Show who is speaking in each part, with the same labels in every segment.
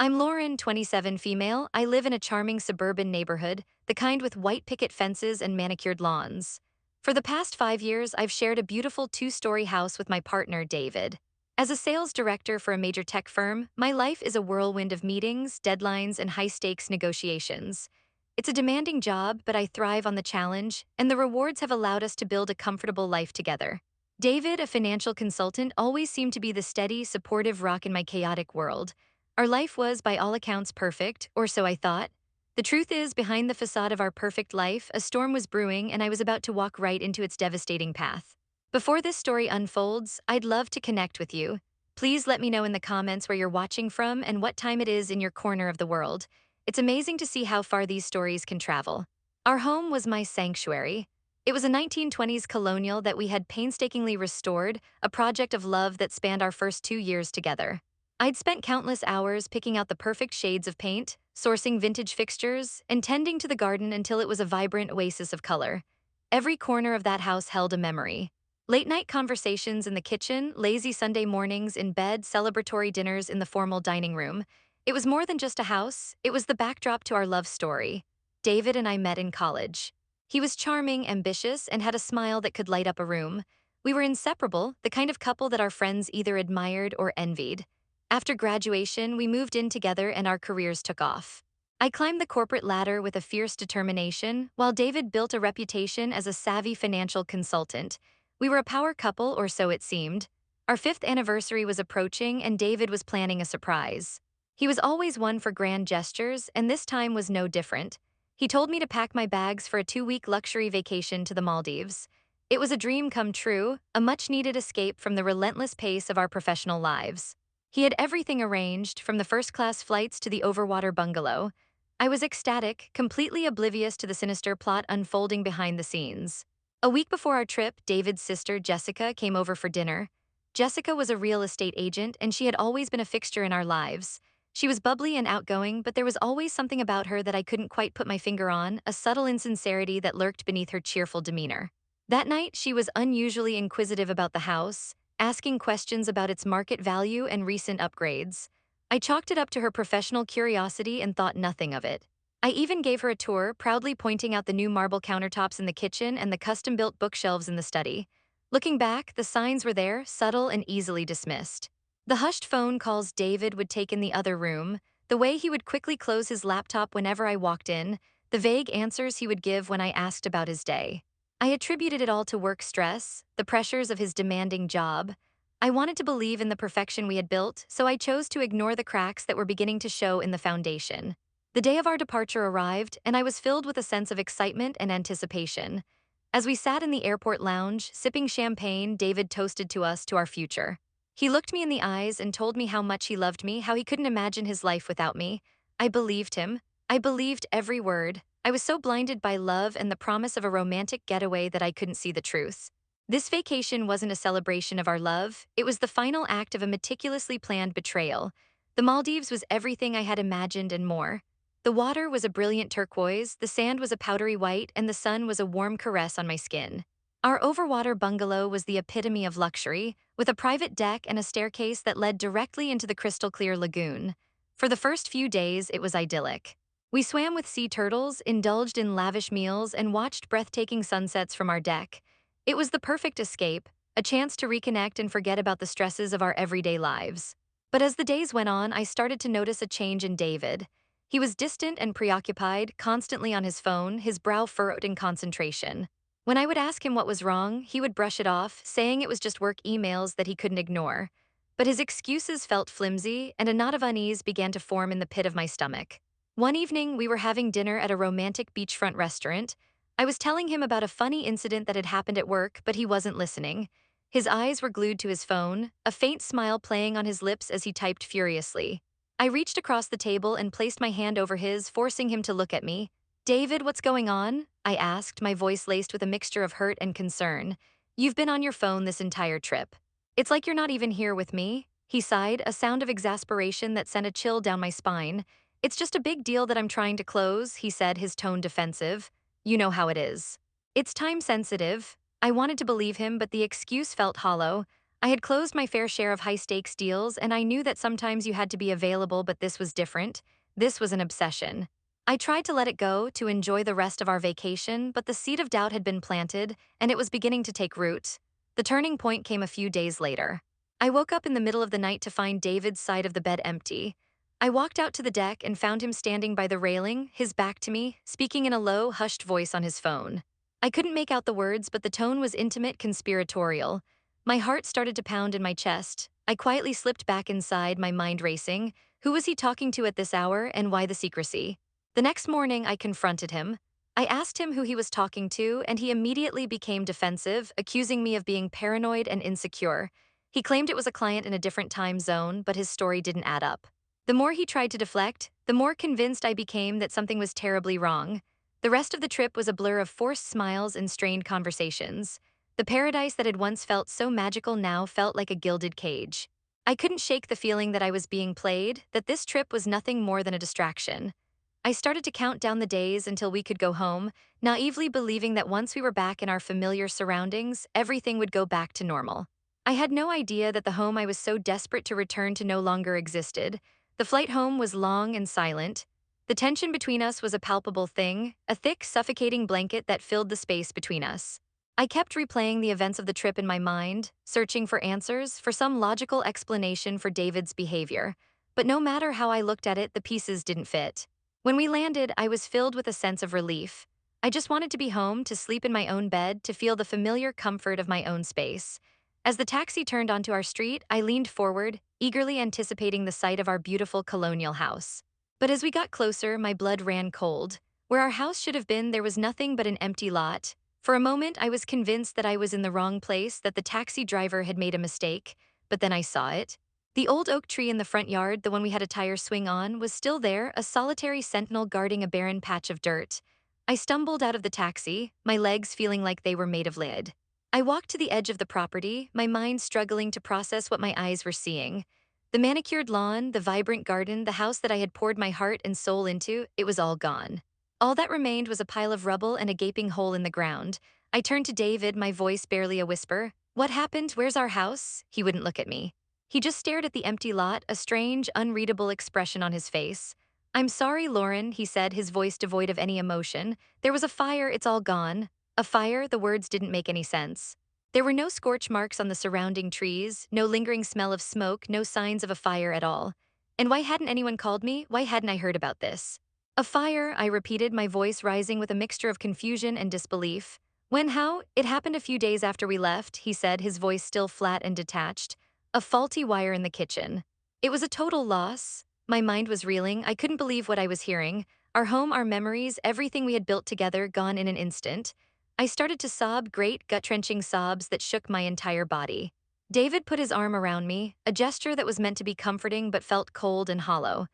Speaker 1: I'm Lauren, 27 female. I live in a charming suburban neighborhood, the kind with white picket fences and manicured lawns. For the past 5 years, I've shared a beautiful two-story house with my partner, David. As a sales director for a major tech firm, my life is a whirlwind of meetings, deadlines, and high-stakes negotiations. It's a demanding job, but I thrive on the challenge, and the rewards have allowed us to build a comfortable life together. David, a financial consultant, always seemed to be the steady, supportive rock in my chaotic world. Our life was, by all accounts, perfect, or so I thought. The truth is, behind the facade of our perfect life, a storm was brewing and I was about to walk right into its devastating path. Before this story unfolds, I'd love to connect with you. Please let me know in the comments where you're watching from and what time it is in your corner of the world. It's amazing to see how far these stories can travel. Our home was my sanctuary. It was a 1920s colonial that we had painstakingly restored, a project of love that spanned our first 2 years together. I'd spent countless hours picking out the perfect shades of paint, sourcing vintage fixtures, and tending to the garden until it was a vibrant oasis of color. Every corner of that house held a memory. Late-night conversations in the kitchen, lazy Sunday mornings in bed, celebratory dinners in the formal dining room. It was more than just a house, it was the backdrop to our love story. David and I met in college. He was charming, ambitious, and had a smile that could light up a room. We were inseparable, the kind of couple that our friends either admired or envied. After graduation, we moved in together and our careers took off. I climbed the corporate ladder with a fierce determination, while David built a reputation as a savvy financial consultant. We were a power couple, or so it seemed. Our fifth anniversary was approaching, and David was planning a surprise. He was always one for grand gestures, and this time was no different. He told me to pack my bags for a 2-week luxury vacation to the Maldives. It was a dream come true, a much-needed escape from the relentless pace of our professional lives. He had everything arranged, from the first-class flights to the overwater bungalow. I was ecstatic, completely oblivious to the sinister plot unfolding behind the scenes. A week before our trip, David's sister, Jessica, came over for dinner. Jessica was a real estate agent, and she had always been a fixture in our lives. She was bubbly and outgoing, but there was always something about her that I couldn't quite put my finger on, a subtle insincerity that lurked beneath her cheerful demeanor. That night, she was unusually inquisitive about the house, asking questions about its market value and recent upgrades. I chalked it up to her professional curiosity and thought nothing of it. I even gave her a tour, proudly pointing out the new marble countertops in the kitchen and the custom-built bookshelves in the study. Looking back, the signs were there, subtle and easily dismissed. The hushed phone calls David would take in the other room, the way he would quickly close his laptop whenever I walked in, the vague answers he would give when I asked about his day. I attributed it all to work stress, the pressures of his demanding job. I wanted to believe in the perfection we had built, so I chose to ignore the cracks that were beginning to show in the foundation. The day of our departure arrived, and I was filled with a sense of excitement and anticipation. As we sat in the airport lounge, sipping champagne, David toasted to us to our future. He looked me in the eyes and told me how much he loved me, how he couldn't imagine his life without me. I believed him. I believed every word. I was so blinded by love and the promise of a romantic getaway that I couldn't see the truth. This vacation wasn't a celebration of our love, it was the final act of a meticulously planned betrayal. The Maldives was everything I had imagined and more. The water was a brilliant turquoise, the sand was a powdery white, and the sun was a warm caress on my skin. Our overwater bungalow was the epitome of luxury, with a private deck and a staircase that led directly into the crystal-clear lagoon. For the first few days, it was idyllic. We swam with sea turtles, indulged in lavish meals, and watched breathtaking sunsets from our deck. It was the perfect escape, a chance to reconnect and forget about the stresses of our everyday lives. But as the days went on, I started to notice a change in David. He was distant and preoccupied, constantly on his phone, his brow furrowed in concentration. When I would ask him what was wrong, he would brush it off, saying it was just work emails that he couldn't ignore. But his excuses felt flimsy, and a knot of unease began to form in the pit of my stomach. One evening, we were having dinner at a romantic beachfront restaurant. I was telling him about a funny incident that had happened at work, but he wasn't listening. His eyes were glued to his phone, a faint smile playing on his lips as he typed furiously. I reached across the table and placed my hand over his, forcing him to look at me. "David, what's going on?" I asked, my voice laced with a mixture of hurt and concern. "You've been on your phone this entire trip. It's like you're not even here with me." He sighed, a sound of exasperation that sent a chill down my spine. "It's just a big deal that I'm trying to close," he said, his tone defensive. "You know how it is." "It's time sensitive." I wanted to believe him, but the excuse felt hollow. I had closed my fair share of high-stakes deals, and I knew that sometimes you had to be available, but this was different. This was an obsession. I tried to let it go, to enjoy the rest of our vacation, but the seed of doubt had been planted, and it was beginning to take root. The turning point came a few days later. I woke up in the middle of the night to find David's side of the bed empty. I walked out to the deck and found him standing by the railing, his back to me, speaking in a low, hushed voice on his phone. I couldn't make out the words, but the tone was intimate, conspiratorial. My heart started to pound in my chest. I quietly slipped back inside, my mind racing. Who was he talking to at this hour, and why the secrecy? The next morning, I confronted him. I asked him who he was talking to, and he immediately became defensive, accusing me of being paranoid and insecure. He claimed it was a client in a different time zone, but his story didn't add up. The more he tried to deflect, the more convinced I became that something was terribly wrong. The rest of the trip was a blur of forced smiles and strained conversations. The paradise that had once felt so magical now felt like a gilded cage. I couldn't shake the feeling that I was being played, that this trip was nothing more than a distraction. I started to count down the days until we could go home, naively believing that once we were back in our familiar surroundings, everything would go back to normal. I had no idea that the home I was so desperate to return to no longer existed. The flight home was long and silent. The tension between us was a palpable thing, a thick, suffocating blanket that filled the space between us. I kept replaying the events of the trip in my mind, searching for answers, for some logical explanation for David's behavior. But no matter how I looked at it, the pieces didn't fit. When we landed, I was filled with a sense of relief. I just wanted to be home, to sleep in my own bed, to feel the familiar comfort of my own space. As the taxi turned onto our street, I leaned forward, eagerly anticipating the sight of our beautiful colonial house. But as we got closer, my blood ran cold. Where our house should have been, there was nothing but an empty lot. For a moment, I was convinced that I was in the wrong place, that the taxi driver had made a mistake, but then I saw it. The old oak tree in the front yard, the one we had a tire swing on, was still there, a solitary sentinel guarding a barren patch of dirt. I stumbled out of the taxi, my legs feeling like they were made of lead. I walked to the edge of the property, my mind struggling to process what my eyes were seeing. The manicured lawn, the vibrant garden, the house that I had poured my heart and soul into, it was all gone. All that remained was a pile of rubble and a gaping hole in the ground. I turned to David, my voice barely a whisper. "What happened? Where's our house?" He wouldn't look at me. He just stared at the empty lot, a strange, unreadable expression on his face. "I'm sorry, Lauren," he said, his voice devoid of any emotion. "There was a fire, it's all gone." A fire? The words didn't make any sense. There were no scorch marks on the surrounding trees, no lingering smell of smoke, no signs of a fire at all. And why hadn't anyone called me? Why hadn't I heard about this? "A fire," I repeated, my voice rising with a mixture of confusion and disbelief. "When, how?" "It happened a few days after we left," he said, his voice still flat and detached. "A faulty wire in the kitchen." It was a total loss. My mind was reeling. I couldn't believe what I was hearing. Our home, our memories, everything we had built together, gone in an instant. I started to sob, great, gut-wrenching sobs that shook my entire body. David put his arm around me, a gesture that was meant to be comforting but felt cold and hollow.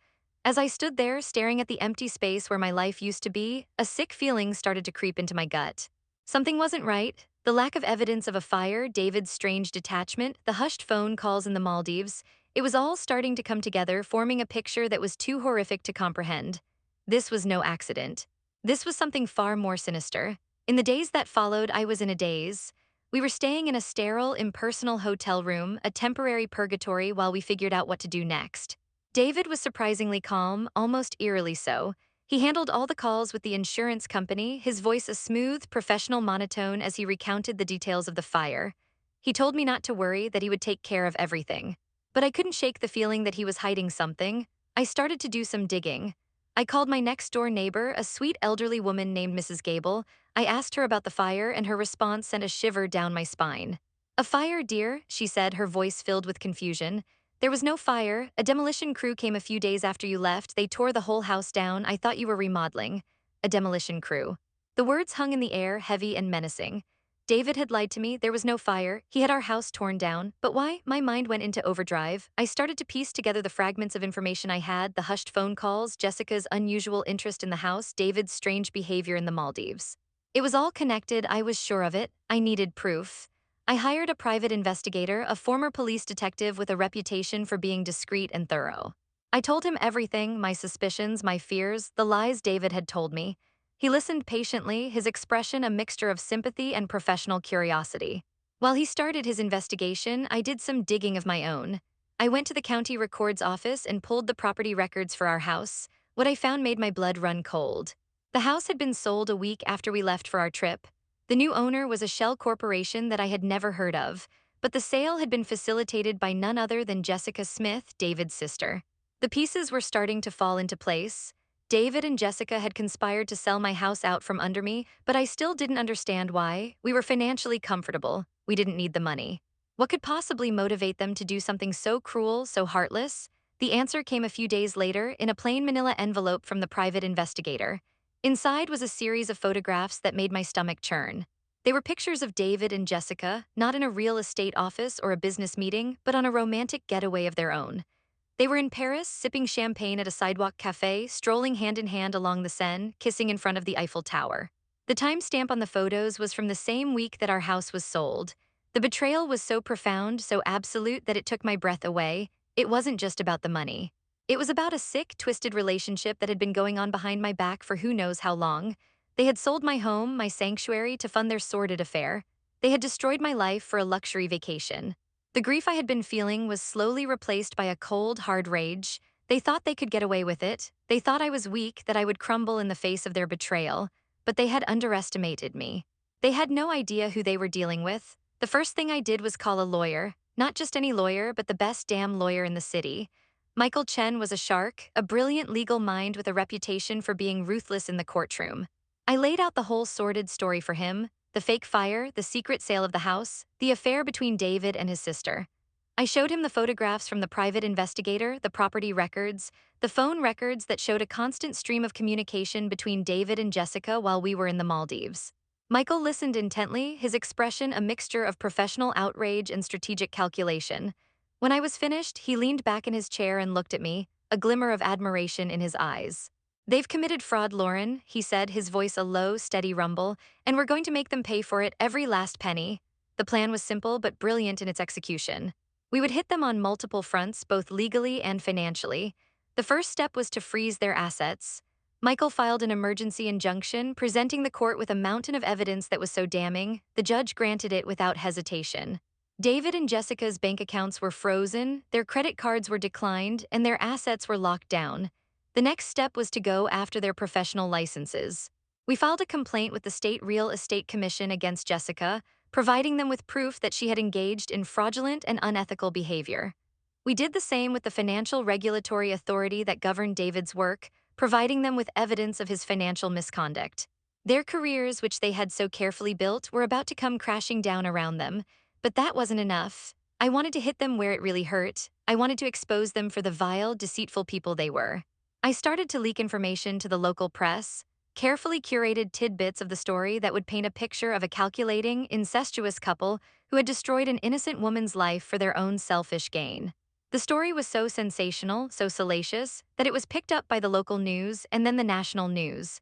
Speaker 1: As I stood there, staring at the empty space where my life used to be, a sick feeling started to creep into my gut. Something wasn't right. The lack of evidence of a fire, David's strange detachment, the hushed phone calls in the Maldives, it was all starting to come together, forming a picture that was too horrific to comprehend. This was no accident. This was something far more sinister. In the days that followed, I was in a daze. We were staying in a sterile, impersonal hotel room, a temporary purgatory while we figured out what to do next. David was surprisingly calm, almost eerily so. He handled all the calls with the insurance company, his voice a smooth, professional monotone as he recounted the details of the fire. He told me not to worry, that he would take care of everything. But I couldn't shake the feeling that he was hiding something. I started to do some digging. I called my next-door neighbor, a sweet elderly woman named Mrs. Gable. I asked her about the fire, and her response sent a shiver down my spine. "A fire, dear," she said, her voice filled with confusion. "There was no fire. A demolition crew came a few days after you left. They tore the whole house down. I thought you were remodeling." A demolition crew. The words hung in the air, heavy and menacing. David had lied to me. There was no fire. He had our house torn down. But why? My mind went into overdrive. I started to piece together the fragments of information I had, the hushed phone calls, Jessica's unusual interest in the house, David's strange behavior in the Maldives. It was all connected. I was sure of it. I needed proof. I hired a private investigator, a former police detective with a reputation for being discreet and thorough. I told him everything, my suspicions, my fears, the lies David had told me. He listened patiently, his expression a mixture of sympathy and professional curiosity. While he started his investigation, I did some digging of my own. I went to the county records office and pulled the property records for our house. What I found made my blood run cold. The house had been sold a week after we left for our trip. The new owner was a shell corporation that I had never heard of, but the sale had been facilitated by none other than Jessica Smith, David's sister. The pieces were starting to fall into place. David and Jessica had conspired to sell my house out from under me, but I still didn't understand why. We were financially comfortable. We didn't need the money. What could possibly motivate them to do something so cruel, so heartless? The answer came a few days later in a plain manila envelope from the private investigator. Inside was a series of photographs that made my stomach churn. They were pictures of David and Jessica, not in a real estate office or a business meeting, but on a romantic getaway of their own. They were in Paris, sipping champagne at a sidewalk cafe, strolling hand in hand along the Seine, kissing in front of the Eiffel Tower. The timestamp on the photos was from the same week that our house was sold. The betrayal was so profound, so absolute, that it took my breath away. It wasn't just about the money. It was about a sick, twisted relationship that had been going on behind my back for who knows how long. They had sold my home, my sanctuary, to fund their sordid affair. They had destroyed my life for a luxury vacation. The grief I had been feeling was slowly replaced by a cold, hard rage. They thought they could get away with it. They thought I was weak, that I would crumble in the face of their betrayal. But they had underestimated me. They had no idea who they were dealing with. The first thing I did was call a lawyer. Not just any lawyer, but the best damn lawyer in the city. Michael Chen was a shark, a brilliant legal mind with a reputation for being ruthless in the courtroom. I laid out the whole sordid story for him: the fake fire, the secret sale of the house, the affair between David and his sister. I showed him the photographs from the private investigator, the property records, the phone records that showed a constant stream of communication between David and Jessica while we were in the Maldives. Michael listened intently, his expression a mixture of professional outrage and strategic calculation. When I was finished, he leaned back in his chair and looked at me, a glimmer of admiration in his eyes. "They've committed fraud, Lauren," he said, his voice a low, steady rumble, "and we're going to make them pay for it, every last penny." The plan was simple but brilliant in its execution. We would hit them on multiple fronts, both legally and financially. The first step was to freeze their assets. Michael filed an emergency injunction, presenting the court with a mountain of evidence that was so damning, the judge granted it without hesitation. David and Jessica's bank accounts were frozen, their credit cards were declined, and their assets were locked down. The next step was to go after their professional licenses. We filed a complaint with the State Real Estate Commission against Jessica, providing them with proof that she had engaged in fraudulent and unethical behavior. We did the same with the financial regulatory authority that governed David's work, providing them with evidence of his financial misconduct. Their careers, which they had so carefully built, were about to come crashing down around them. But that wasn't enough. I wanted to hit them where it really hurt. I wanted to expose them for the vile, deceitful people they were. I started to leak information to the local press, carefully curated tidbits of the story that would paint a picture of a calculating, incestuous couple who had destroyed an innocent woman's life for their own selfish gain. The story was so sensational, so salacious, that it was picked up by the local news and then the national news.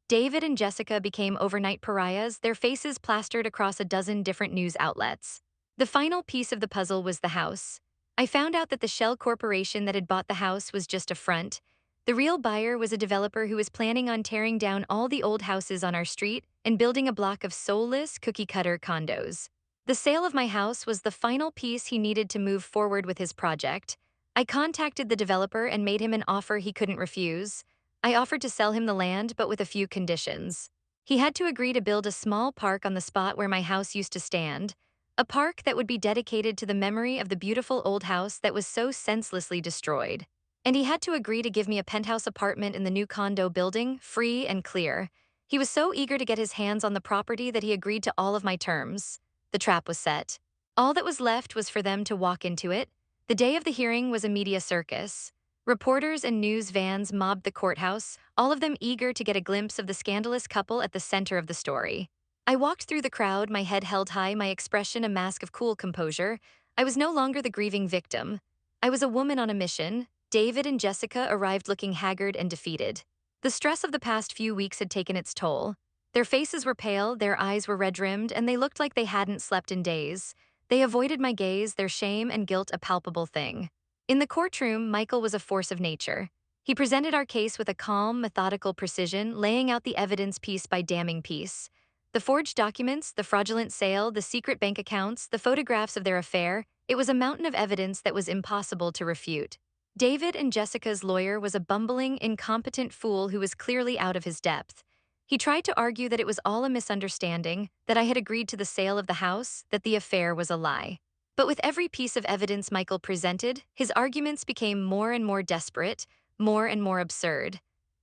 Speaker 1: David and Jessica became overnight pariahs, their faces plastered across a dozen different news outlets. The final piece of the puzzle was the house. I found out that the shell corporation that had bought the house was just a front. The real buyer was a developer who was planning on tearing down all the old houses on our street and building a block of soulless, cookie-cutter condos. The sale of my house was the final piece he needed to move forward with his project. I contacted the developer and made him an offer he couldn't refuse. I offered to sell him the land, but with a few conditions. He had to agree to build a small park on the spot where my house used to stand, a park that would be dedicated to the memory of the beautiful old house that was so senselessly destroyed. And he had to agree to give me a penthouse apartment in the new condo building, free and clear. He was so eager to get his hands on the property that he agreed to all of my terms. The trap was set. All that was left was for them to walk into it. The day of the hearing was a media circus. Reporters and news vans mobbed the courthouse, all of them eager to get a glimpse of the scandalous couple at the center of the story. I walked through the crowd, my head held high, my expression a mask of cool composure. I was no longer the grieving victim. I was a woman on a mission. David and Jessica arrived looking haggard and defeated. The stress of the past few weeks had taken its toll. Their faces were pale, their eyes were red-rimmed, and they looked like they hadn't slept in days. They avoided my gaze, their shame and guilt a palpable thing. In the courtroom, Michael was a force of nature. He presented our case with a calm, methodical precision, laying out the evidence piece by damning piece. The forged documents, the fraudulent sale, the secret bank accounts, the photographs of their affair, it was a mountain of evidence that was impossible to refute. David and Jessica's lawyer was a bumbling, incompetent fool who was clearly out of his depth. He tried to argue that it was all a misunderstanding, that I had agreed to the sale of the house, that the affair was a lie. But with every piece of evidence Michael presented, his arguments became more and more desperate, more and more absurd.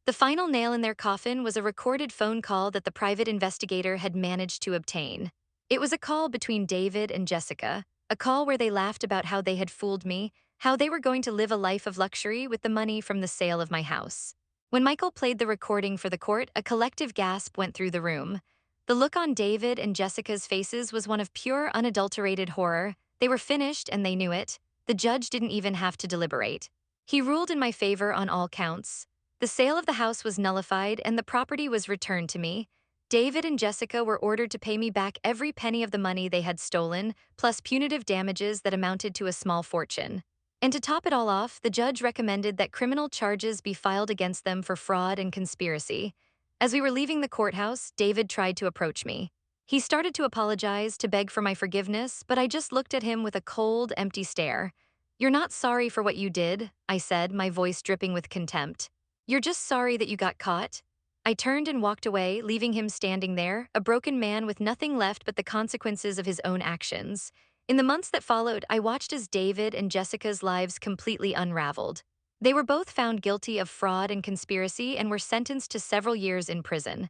Speaker 1: The final nail in their coffin was a recorded phone call that the private investigator had managed to obtain. It was a call between David and Jessica, a call where they laughed about how they had fooled me, how they were going to live a life of luxury with the money from the sale of my house. When Michael played the recording for the court, a collective gasp went through the room. The look on David and Jessica's faces was one of pure, unadulterated horror. They were finished and they knew it. The judge didn't even have to deliberate. He ruled in my favor on all counts. The sale of the house was nullified and the property was returned to me. David and Jessica were ordered to pay me back every penny of the money they had stolen, plus punitive damages that amounted to a small fortune. And to top it all off, the judge recommended that criminal charges be filed against them for fraud and conspiracy. As we were leaving the courthouse, David tried to approach me. He started to apologize, to beg for my forgiveness, but I just looked at him with a cold, empty stare. "You're not sorry for what you did," I said, my voice dripping with contempt. "You're just sorry that you got caught." I turned and walked away, leaving him standing there, a broken man with nothing left but the consequences of his own actions. In the months that followed, I watched as David and Jessica's lives completely unraveled. They were both found guilty of fraud and conspiracy and were sentenced to several years in prison.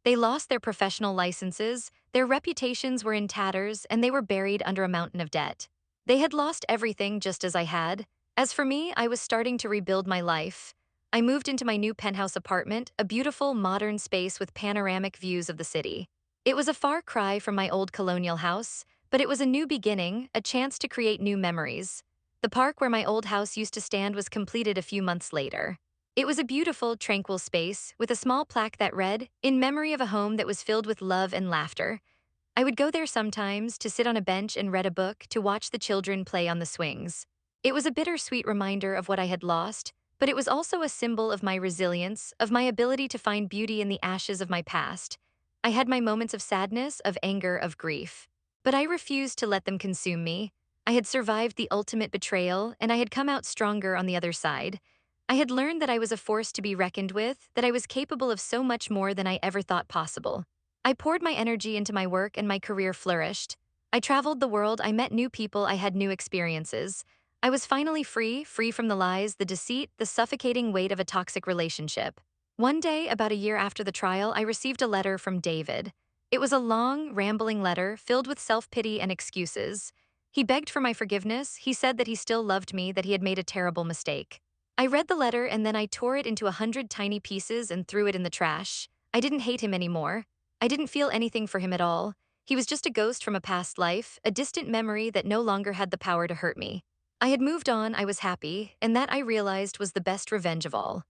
Speaker 1: They lost their professional licenses, their reputations were in tatters, and they were buried under a mountain of debt. They had lost everything just as I had. As for me, I was starting to rebuild my life. I moved into my new penthouse apartment, a beautiful, modern space with panoramic views of the city. It was a far cry from my old colonial house, but it was a new beginning, a chance to create new memories. The park where my old house used to stand was completed a few months later. It was a beautiful, tranquil space, with a small plaque that read, "In memory of a home that was filled with love and laughter." I would go there sometimes to sit on a bench and read a book, to watch the children play on the swings. It was a bittersweet reminder of what I had lost, but it was also a symbol of my resilience, of my ability to find beauty in the ashes of my past. I had my moments of sadness, of anger, of grief. But I refused to let them consume me. I had survived the ultimate betrayal, and I had come out stronger on the other side. I had learned that I was a force to be reckoned with, that I was capable of so much more than I ever thought possible. I poured my energy into my work and my career flourished. I traveled the world, I met new people, I had new experiences. I was finally free, free from the lies, the deceit, the suffocating weight of a toxic relationship. One day, about a year after the trial, I received a letter from David. It was a long, rambling letter filled with self-pity and excuses. He begged for my forgiveness. He said that he still loved me, that he had made a terrible mistake. I read the letter and then I tore it into 100 tiny pieces and threw it in the trash. I didn't hate him anymore. I didn't feel anything for him at all. He was just a ghost from a past life, a distant memory that no longer had the power to hurt me. I had moved on, I was happy, and that I realized was the best revenge of all.